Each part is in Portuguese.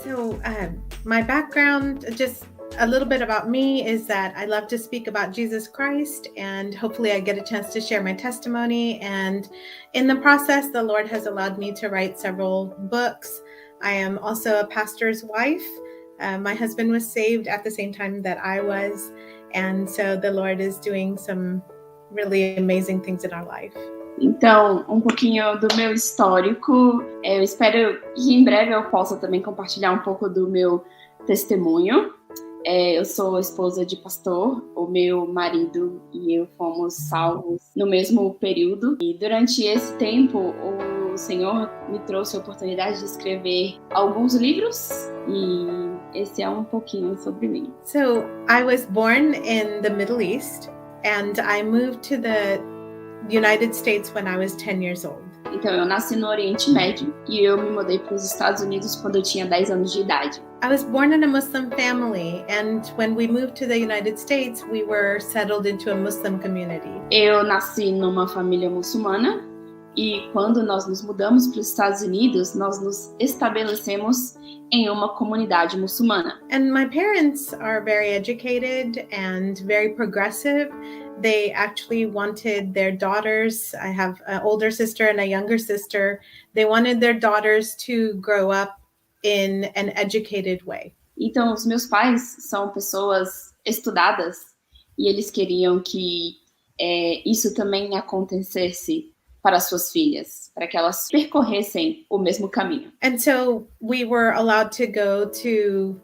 So, my background, just a little bit about me, is that I love to speak about Jesus Christ, and hopefully I get a chance to share my testimony. And in the process, the Lord has allowed me to write several books. I am also a pastor's wife. My husband was saved at the same time that I was. And so the Lord is doing some really amazing things in our life. Então, um pouquinho do meu histórico. Eu espero que em breve eu possa também compartilhar um pouco do meu testemunho. Eu sou esposa de pastor, o meu marido e eu fomos salvos no mesmo período. E durante esse tempo, o Senhor me trouxe a oportunidade de escrever alguns livros e esse é um pouquinho sobre mim. So, I was born in the Middle East and I moved to the United States when I was 10 years old. Então, eu nasci no Oriente Médio e eu me mudei para os Estados Unidos quando eu tinha 10 anos de idade. I was born in a Muslim family, and when we moved to the United States, we were settled into a Muslim community. Eu nasci numa família muçulmana e quando nós nos mudamos para os Estados Unidos, nós nos estabelecemos em uma comunidade muçulmana. And my parents are very educated and very progressive. They actually wanted their daughters, I have an older sister and a younger sister, they wanted their daughters to grow up in an educated way. Então, os meus pais são pessoas estudadas e eles queriam que isso também acontecesse para suas filhas, para que elas percorressem o mesmo caminho. And so we were allowed to go to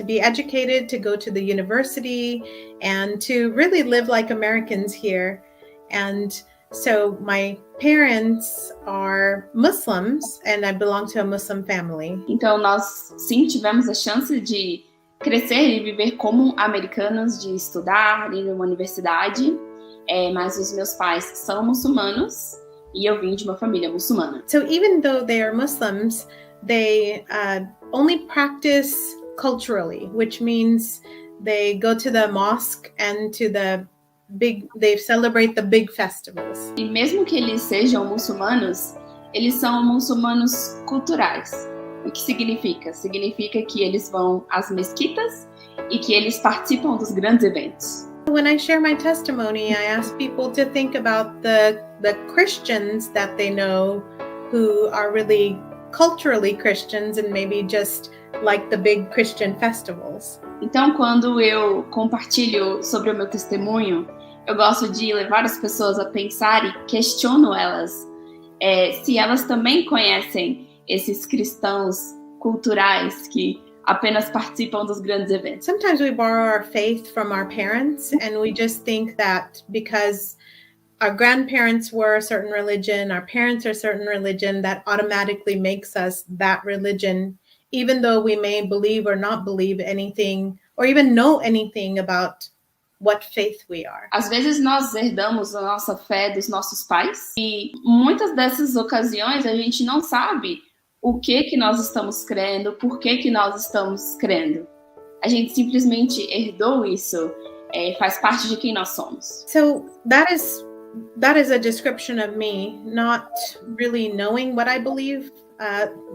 be educated, to go to the university, and to really live like Americans here. And so my parents are Muslims, and I belong to a Muslim family. Então nós sim tivemos a chance de crescer e viver como americanos, de estudar, ir numa universidade, mas os meus pais são muçulmanos e eu vim de uma família muçulmana. So even though they are Muslims, they only practice culturally, which means they go to the mosque and they celebrate the big festivals. E mesmo que eles sejam muçulmanos, eles são muçulmanos culturais. O que significa? Significa que eles vão às mesquitas e que eles participam dos grandes eventos. When I share my testimony, I ask people to think about the Christians that they know who are really culturally Christians and maybe just like the big Christian festivals. Então, quando eu compartilho sobre o meu testemunho, eu gosto de levar as pessoas a pensar e questiono elas se elas também conhecem esses cristãos culturais que apenas participam dos grandes eventos. Sometimes we borrow our faith from our parents and we just think that because our grandparents were a certain religion, our parents are a certain religion, that automatically makes us that religion, even though we may believe or not believe anything or even know anything about what faith we are. Às vezes nós herdamos a nossa fé dos nossos pais e muitas dessas ocasiões a gente não sabe o que nós estamos crendo, por que nós estamos crendo. A gente simplesmente herdou isso, faz parte de quem nós somos. So that is a description of me not really knowing what I believe,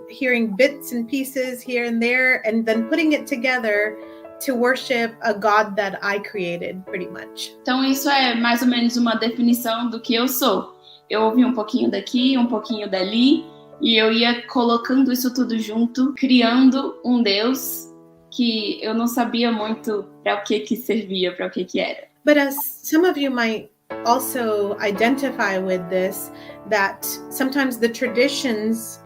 hearing bits and pieces here and there, and then putting it together to worship a God that I created, pretty much. Então isso é mais ou menos uma definição do que eu sou. Eu ouvi um pouquinho daqui, um pouquinho dali, e eu ia colocando isso tudo junto, criando um Deus que eu não sabia muito para o que servia, para o que era. But as some of you might also identify with this, that sometimes the traditions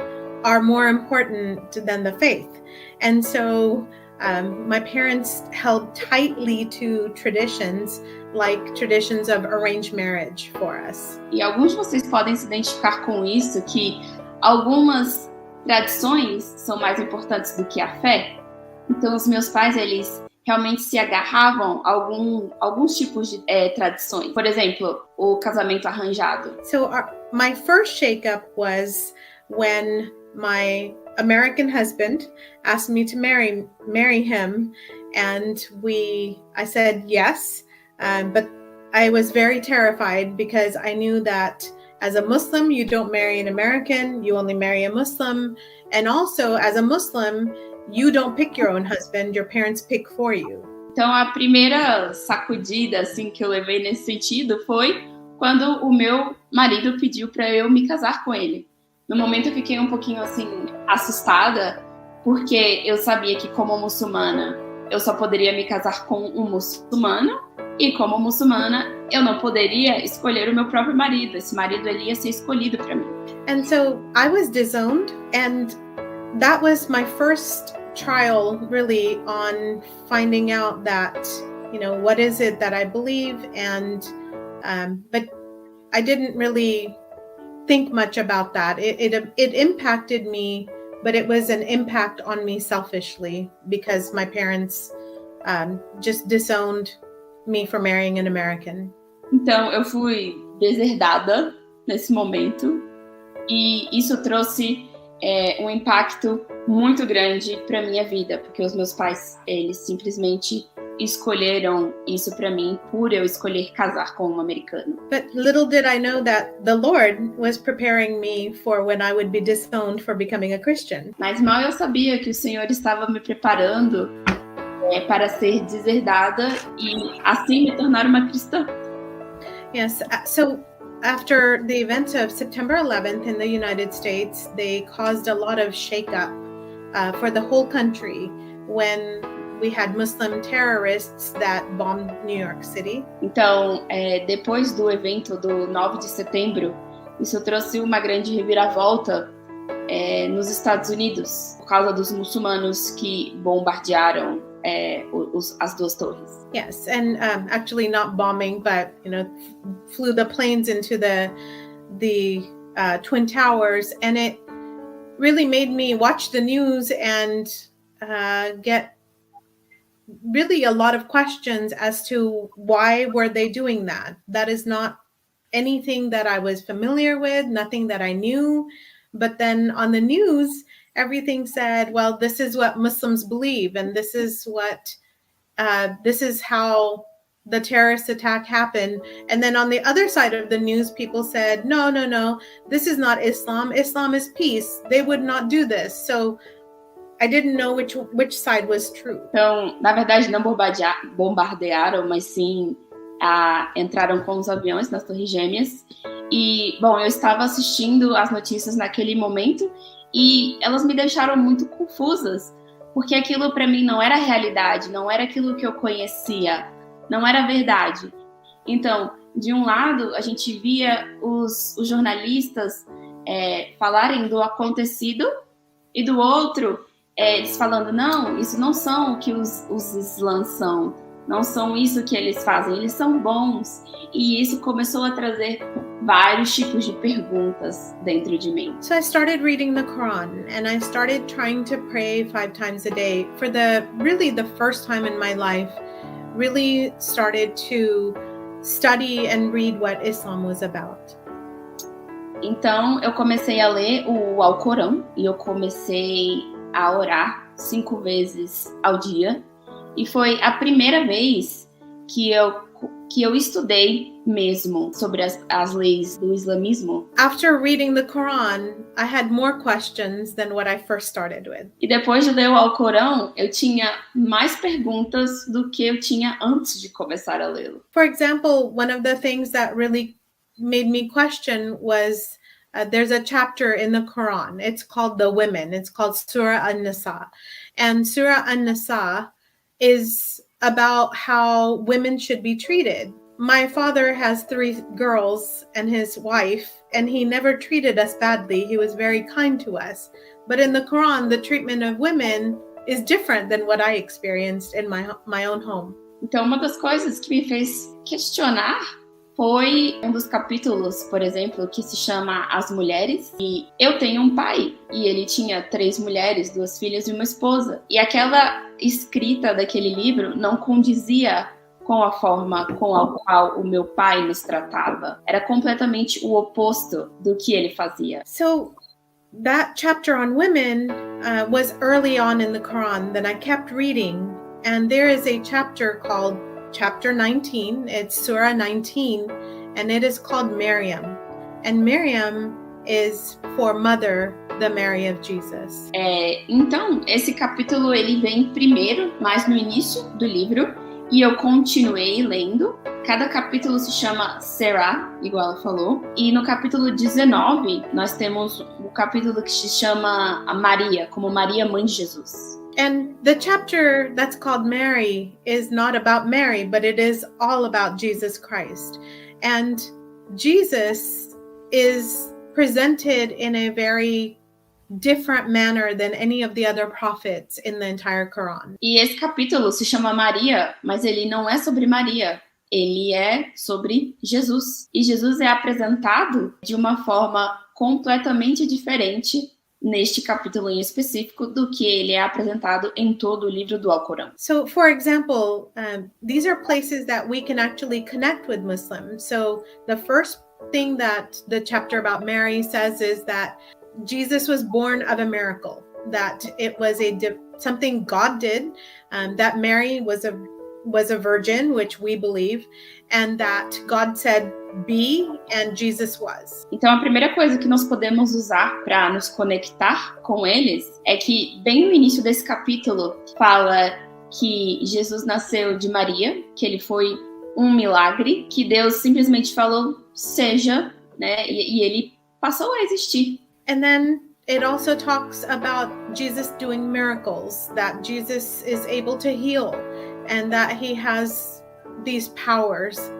are more important than the faith. And so my parents held tightly to traditions, like traditions of arranged marriage for us. E alguns de vocês podem se identificar com isso, que algumas tradições são mais importantes do que a fé. Então os meus pais, eles realmente se agarravam a alguns tipos de tradições. Por exemplo, o casamento arranjado. So my first shakeup was when my American husband asked me to marry him, and I said yes, but I was very terrified because I knew that as a Muslim, you don't marry an American, you only marry a Muslim. And also, as a Muslim, you don't pick your own husband, your parents pick for you. Então, a primeira sacudida assim, que eu levei nesse sentido foi quando o meu marido pediu para eu me casar com ele. No momento eu fiquei um pouquinho assim, assustada, porque eu sabia que como muçulmana, eu só poderia me casar com um muçulmano, e como muçulmana, eu não poderia escolher o meu próprio marido. Esse marido ele ia ser escolhido para mim. And so I was disowned, and that was my first trial really on finding out that, what is it that I believe, and but I didn't really think much about that. It impacted me, but it was an impact on me selfishly because my parents just disowned me for marrying an American. Então eu fui deserdada nesse momento, e isso trouxe um impacto muito grande para minha vida, porque os meus pais, eles simplesmente escolheram isso para mim por eu escolher casar com um americano. But little did I know that the Lord was preparing me for when I would be disowned for becoming a Christian. Mas mal eu sabia que o Senhor estava me preparando para ser deserdada e assim me tornar uma cristã. Yes, so after the events of September 11th in the United States, they caused a lot of shakeup for the whole country when we had Muslim terrorists that bombed New York City. Então, depois do evento do 9 de setembro, isso trouxe uma grande reviravolta nos Estados Unidos, por causa dos muçulmanos que bombardearam as duas torres. Yes, and actually not bombing, but flew the planes into the Twin Towers, and it really made me watch the news and get really a lot of questions as to why were they doing that. That is not anything that I was familiar with, nothing that I knew. But then on the news, everything said, well, this is what Muslims believe, and this is how the terrorist attack happened. And then on the other side of the news, people said, no, this is not Islam. Islam is peace. They would not do this. So I didn't know which side was true. Então, na verdade, não bombardearam, mas sim entraram com os aviões nas Torres Gêmeas. E, bom, eu estava assistindo as notícias naquele momento e elas me deixaram muito confusas, porque aquilo para mim não era realidade, não era aquilo que eu conhecia, não era verdade. Então, de um lado, a gente via os jornalistas falarem do acontecido, e do outro, eles falando, não, isso não são o que os islãs são, não são isso que eles fazem, eles são bons. E isso começou a trazer vários tipos de perguntas dentro de mim. So I started reading the Quran, and I started trying to pray 5 times a day. For the first time in my life, really started to study and read what Islam was about. Então eu comecei a ler o Alcorão e eu comecei a orar 5 vezes ao dia. E foi a primeira vez que eu estudei mesmo sobre as leis do islamismo. After reading the Quran, I had more questions than what I first started with. E depois de ler o Alcorão, eu tinha mais perguntas do que eu tinha antes de começar a lê-lo. For example, one of the things that really made me question was there's a chapter in the Quran. It's called the Women. It's called Surah An-Nisa. And Surah An-Nisa is about how women should be treated. My father has 3 girls and his wife, and he never treated us badly. He was very kind to us. But in the Quran, the treatment of women is different than what I experienced in my own home. Então, uma das coisas que me fez questionar foi um dos capítulos, por exemplo, que se chama As Mulheres. E eu tenho um pai, e ele tinha 3 mulheres, 2 filhas e uma esposa. E aquela escrita daquele livro não condizia com a forma com a qual o meu pai nos tratava. Era completamente o oposto do que ele fazia. So that chapter on women was early on in the Quran. Then I kept reading, and there is a chapter called Chapter 19, it's Surah 19, and it is called Maryam. and Miriam is for mother, the Mary of Jesus. Então, esse capítulo ele vem primeiro, mais no início do livro, e eu continuei lendo. Cada capítulo se chama Sarah, igual ela falou. E no capítulo 19, nós temos o capítulo que se chama Maria, como Maria, mãe de Jesus. And the chapter that's called Mary is not about Mary, but it is all about Jesus Christ. And Jesus is presented in a very different manner than any of the other prophets in the entire Quran. E esse capítulo se chama Maria, mas ele não é sobre Maria. Ele é sobre Jesus. E Jesus é apresentado de uma forma completamente diferente neste capítulo em específico do que ele é apresentado em todo o livro do Alcorão. So, for example, these are places that we can actually connect with Muslims. So, the first thing that the chapter about Mary says is that Jesus was born of a miracle, that it was something God did, that Mary was a virgin, which we believe, and that God said be, and Jesus was. Então, a primeira coisa que nós podemos usar para nos conectar com eles é que, bem no início desse capítulo, fala que Jesus nasceu de Maria, que ele foi um milagre, que Deus simplesmente falou, seja, né, e ele passou a existir. And then it also talks about Jesus doing miracles, that Jesus is able to heal, and that he has these powers.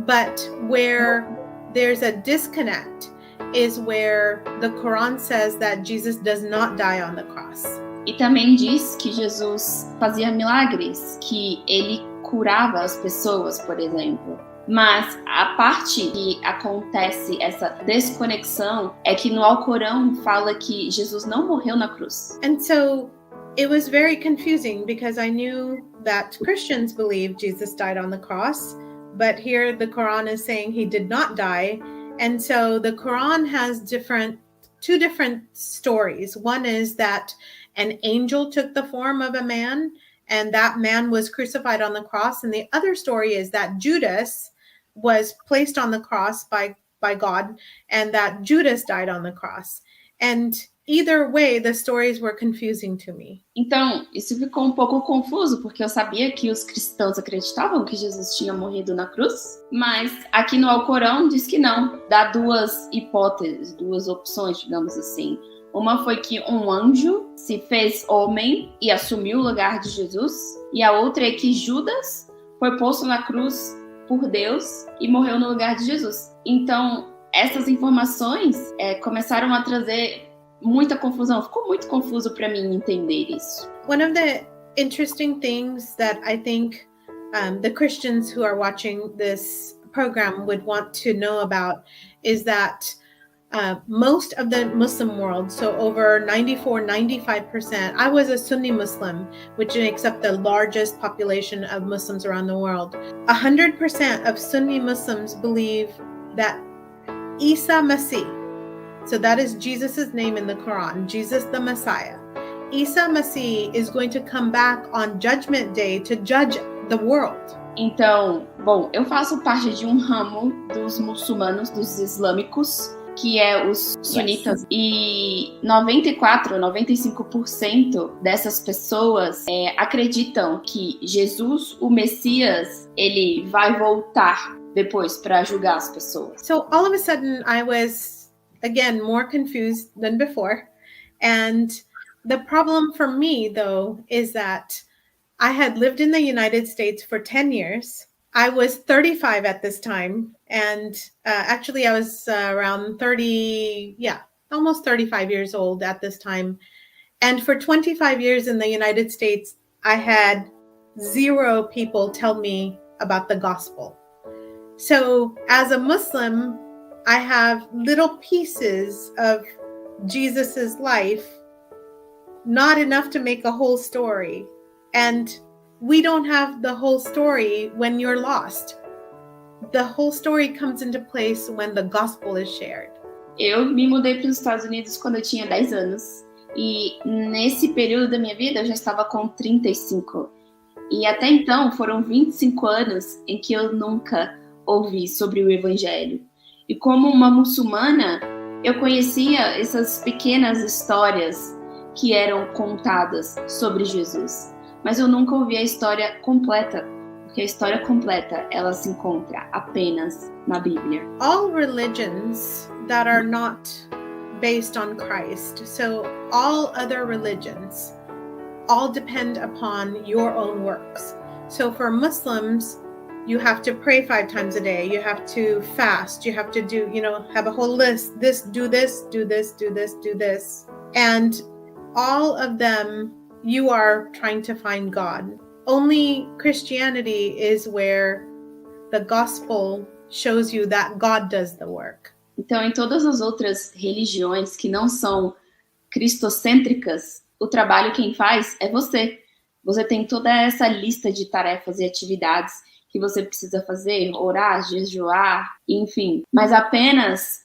But where there's a disconnect is where the Quran says that Jesus does not die on the cross. E também diz que Jesus fazia milagres, que ele curava as pessoas, por exemplo. Mas a parte que acontece essa desconexão é que no Alcorão fala que Jesus não morreu na cruz. And so it was very confusing because I knew that Christians believe Jesus died on the cross, but here the Quran is saying he did not die. And so the Quran has two different stories. One is that an angel took the form of a man and that man was crucified on the cross. And the other story is that Judas was placed on the cross by God, and that Judas died on the cross. And either way, the stories were confusing to me. Então, isso ficou um pouco confuso, porque eu sabia que os cristãos acreditavam que Jesus tinha morrido na cruz, mas aqui no Alcorão diz que não. Dá duas hipóteses, duas opções, digamos assim. Uma foi que um anjo se fez homem e assumiu o lugar de Jesus, e a outra é que Judas foi posto na cruz por Deus e morreu no lugar de Jesus. Então, essas informações começaram a trazer muita confusão. Ficou muito confuso para mim entender isso. One of the interesting things that I think the Christians who are watching this program would want to know about is that most of the Muslim world, so over 95%, I was a Sunni Muslim, which makes up the largest population of Muslims around the world. 100% of Sunni Muslims believe that Isa Masih, so that is Jesus' name in the Quran, Jesus the Messiah. Isa Masih is going to come back on Judgment Day to judge the world. Então, bom, eu faço parte de um ramo dos muçulmanos, dos islâmicos, que é os sunitas, e 95% dessas pessoas acreditam que Jesus, o Messias, ele vai voltar depois para julgar as pessoas. So all of a sudden I was, again, more confused than before. And the problem for me, though, is that I had lived in the United States for 10 years. I was 35 at this time, and actually I was around 30, almost 35 years old at this time. And for 25 years in the United States, I had 0 people tell me about the gospel. So as a Muslim, I have little pieces of Jesus's life, not enough to make a whole story. And we don't have the whole story when you're lost. The whole story comes into place when the gospel is shared. Eu me mudei para os Estados Unidos quando eu tinha 10 anos. E nesse período da minha vida eu já estava com 35. E até então foram 25 anos em que eu nunca ouvi sobre o Evangelho. E como uma muçulmana, eu conhecia essas pequenas histórias que eram contadas sobre Jesus. Mas eu nunca ouvi a história completa, porque a história completa, ela se encontra apenas na Bíblia. All religions that are not based on Christ, so all other religions, all depend upon your own works. So for Muslims, you have to pray 5 times a day. You have to fast. You have to do, have a whole list. This, do this, do this, do this, do this. And all of them, you are trying to find God. Only Christianity is where the gospel shows you that God does the work. Então, em todas as outras religiões que não são cristocêntricas, o trabalho quem faz é você. Você tem toda essa lista de tarefas e atividades que você precisa fazer, orar, jejuar, enfim. Mas apenas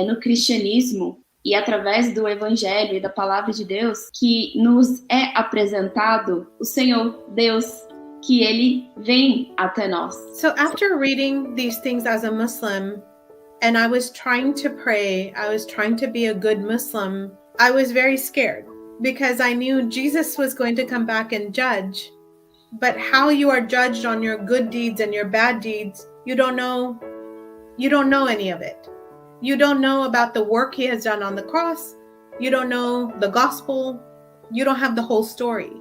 no cristianismo e através do evangelho e da palavra de Deus que nos é apresentado o Senhor, Deus, que ele vem até nós. So after reading these things as a Muslim, and I was trying to pray, I was trying to be a good Muslim, I was very scared because I knew Jesus was going to come back and judge. But how you are judged on your good deeds and your bad deeds, you don't know any of it. You don't know about the work he has done on the cross. You don't know the gospel. You don't have the whole story.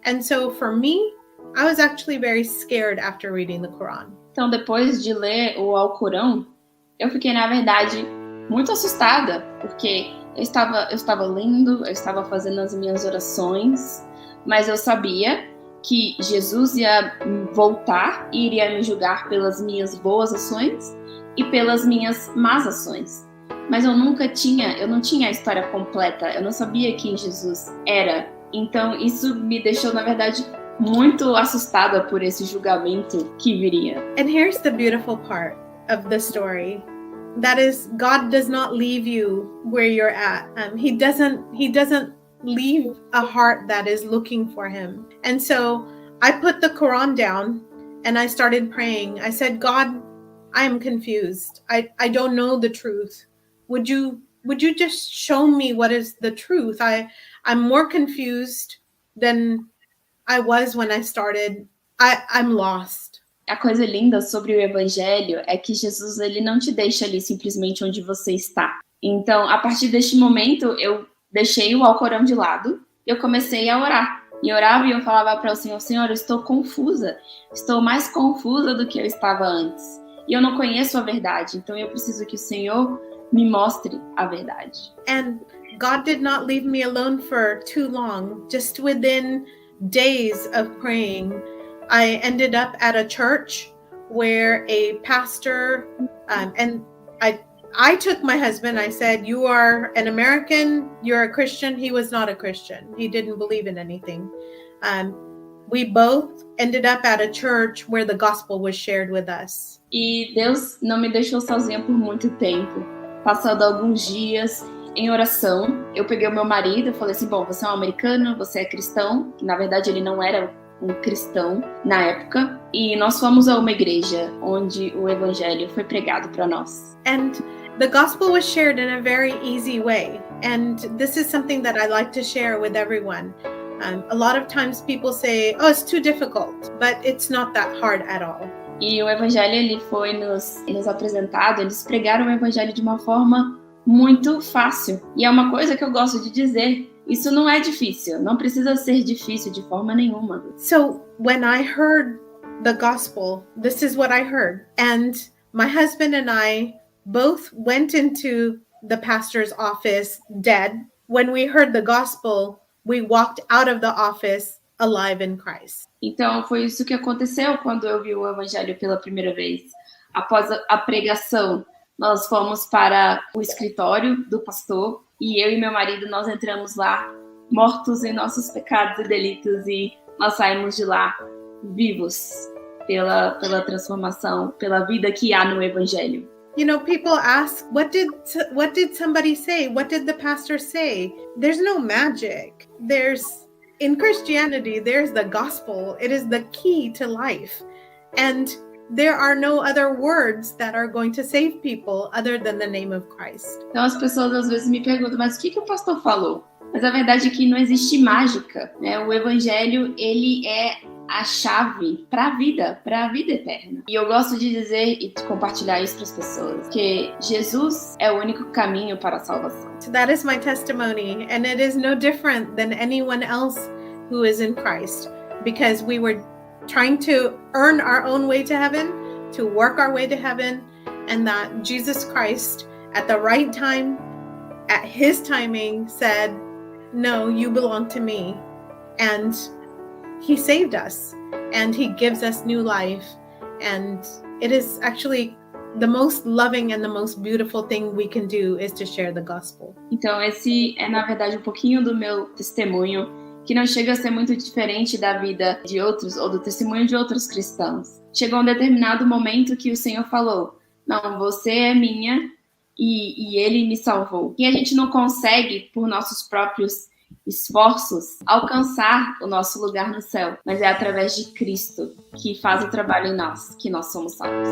And so for me, I was actually very scared after reading the Quran. Então, depois de ler o Alcorão, eu fiquei, na verdade, muito assustada, porque eu estava lendo, eu estava fazendo as minhas orações, mas eu sabia que Jesus ia voltar e iria me julgar pelas minhas boas ações e pelas minhas más ações. Mas eu não tinha a história completa, eu não sabia quem Jesus era. Então isso me deixou, na verdade, muito assustada por esse julgamento que viria. And here's the beautiful part of the story. That is, God does not leave you where you're at. He doesn't leave a heart that is looking for him. And so I put the Quran down and I started praying. I said, God, I am confused. I don't know the truth. Would you just show me what is the truth? I'm more confused than I was when I started. I'm lost. A coisa linda sobre o evangelho é que Jesus, ele não te deixa ali simplesmente onde você está. Então, a partir deste momento, eu deixei o Alcorão de lado e eu comecei a orar. E orava e eu falava para o Senhor, Senhor, eu estou confusa. Estou mais confusa do que eu estava antes. E eu não conheço a verdade. Então, eu preciso que o Senhor me mostre a verdade. And God did not leave me alone for too long. Just within days of praying, I ended up at a church where a pastor, and I took my husband, I said, you are an American, you're a Christian. He was not a Christian. He didn't believe in anything. We both ended up at a church where the gospel was shared with us. E Deus não me deixou sozinha por muito tempo. Passando alguns dias em oração, eu peguei o meu marido e falei assim, bom, você é um americano, você é cristão, que na verdade ele não era um cristão na época, e nós fomos a uma igreja onde o evangelho foi pregado para nós. And the gospel was shared in a very easy way, and this is something that I like to share with everyone. A lot of times people say, oh, it's too difficult, but it's not that hard at all. E o evangelho, ele foi nos apresentado, eles pregaram o evangelho de uma forma muito fácil. E é uma coisa que eu gosto de dizer, isso não é difícil, não precisa ser difícil de forma nenhuma. So when I heard the gospel, this is what I heard. And my husband and I both went into the pastor's office dead. When we heard the gospel, we walked out of the office alive in Christ. Então foi isso que aconteceu quando eu vi o evangelho pela primeira vez. Após a pregação, nós fomos para o escritório do pastor e eu e meu marido, nós entramos lá mortos em nossos pecados e delitos e nós saímos de lá vivos pela transformação, pela vida que há no evangelho. You know, people ask, what did somebody say? What did the pastor say? There's no magic. In Christianity, there's the gospel. It is the key to life. And there are no other words that are going to save people other than the name of Christ. Então as pessoas às vezes me perguntam, mas o que o pastor falou? Mas a verdade é que não existe mágica, né? O evangelho, ele é a chave para a vida eterna. E eu gosto de dizer e de compartilhar isso para as pessoas, que Jesus é o único caminho para a salvação. So that is my testimony, and it is no different than anyone else who is in Christ, because we were trying to earn our own way to heaven, to work our way to heaven, and that Jesus Christ, at the right time, at his timing, said, no, you belong to me. And he saved us, and he gives us new life. And it is actually the most loving and the most beautiful thing we can do is to share the gospel. Então esse é, na verdade, um pouquinho do meu testemunho, que não chega a ser muito diferente da vida de outros ou do testemunho de outros cristãos. Chegou um determinado momento que o Senhor falou, não, você é minha, e ele me salvou. E a gente não consegue, por nossos próprios esforços, alcançar o nosso lugar no céu, mas é através de Cristo que faz o trabalho em nós, que nós somos salvos.